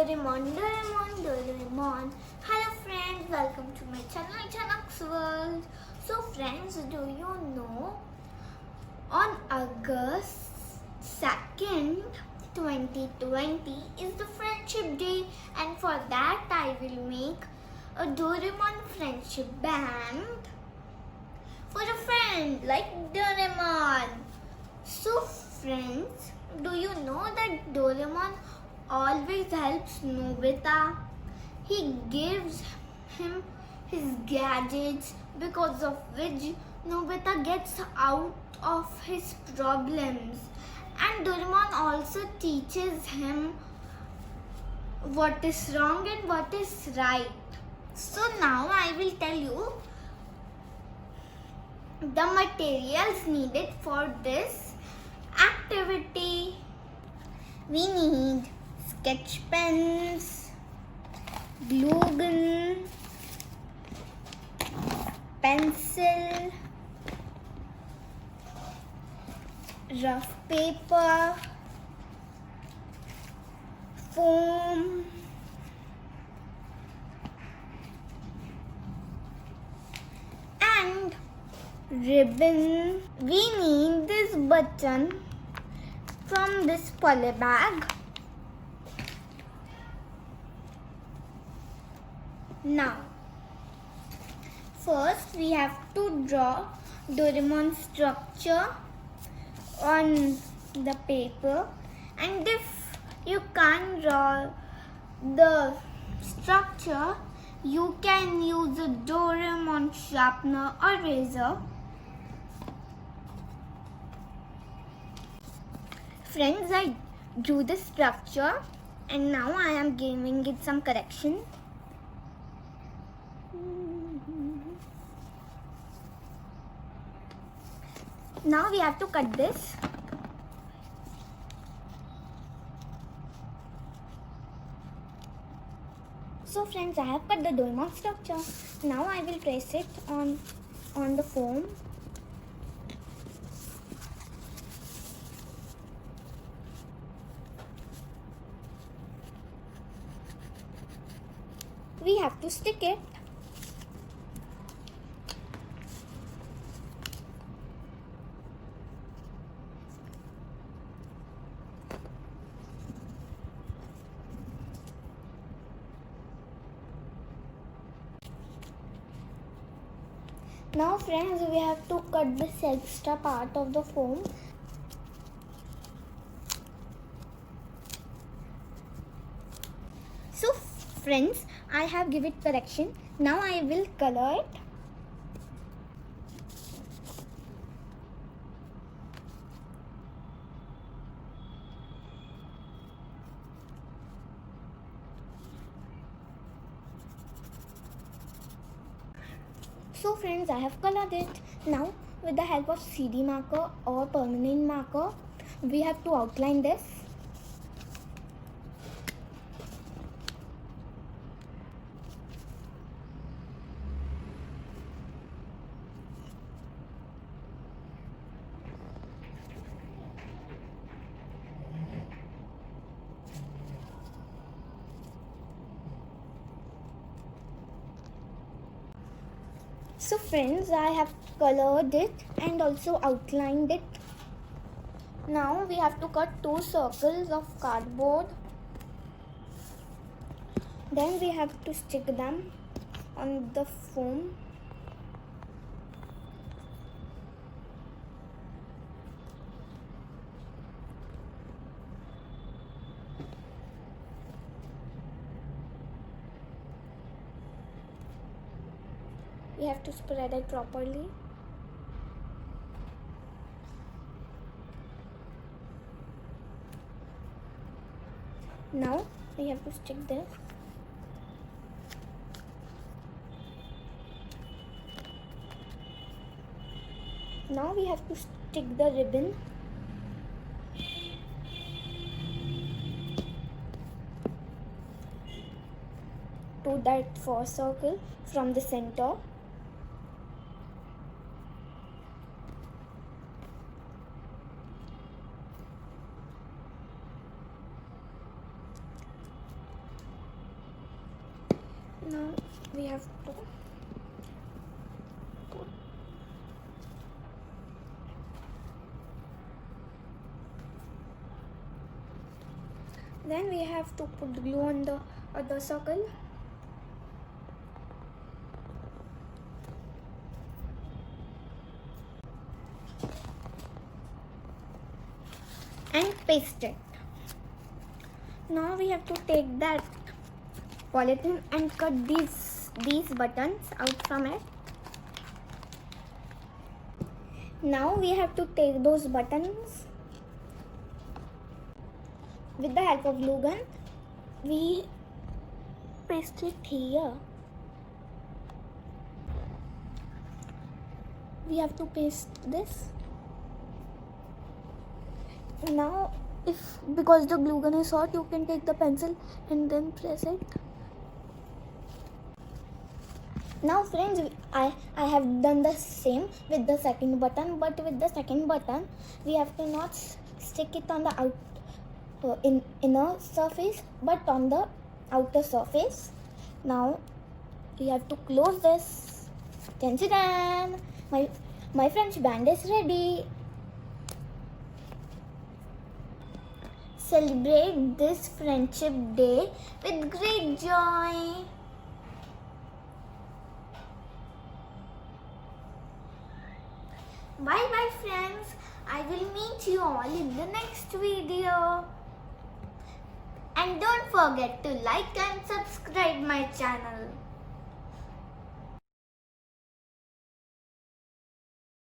Doraemon, Doraemon, Doraemon. Hello friends, welcome to my channel Jhanak's World. So friends, do you know on August 2nd, 2020 is the Friendship Day, and for that I will make a Doraemon friendship band for a friend like Doraemon. So friends, do you know that Doraemon always helps Nobita? He gives him his gadgets, because of which Nobita gets out of his problems. And Doraemon also teaches him what is wrong and what is right. So now I will tell you the materials needed for this activity. We need sketch pens, glue gun, pencil, rough paper, foam, and ribbon. We need this button from this poly bag. Now, first we have to draw Doraemon's structure on the paper, and if you can't draw the structure, you can use a Doraemon sharpener or razor. Friends, I drew the structure and now I am giving it some correction. Now we have to cut this. So friends, I have cut the Doraemon structure. Now I will trace it on the foam. We have to stick it. Now friends, we have to cut this extra part of the foam. So friends, I have given it correction. Now I will color it. So friends, I have colored it. Now with the help of CD marker or permanent marker, we have to outline this. So friends, I have colored it and also outlined it. Now we have to cut 2 circles of cardboard. Then we have to stick them on the foam. We have to spread it properly. Now we have to stick this. Now we have to stick the ribbon. To that first circle from the center. Now we have to put then we have to put glue on the other circle. And paste it. Now we have to take that polythene and cut these buttons out from it. Now we have to take those buttons with the help of glue gun. We paste it here. We have to paste this. Now because the glue gun is hot, you can take the pencil and then press it. Now friends, I have done the same with the second button, but with the second button we have to not stick it on the inner surface but on the outer surface. Now we have to close this. Dun, my French band is ready. Celebrate this Friendship Day with great joy. Bye bye friends. I will meet you all in the next video. And don't forget to like and subscribe my channel.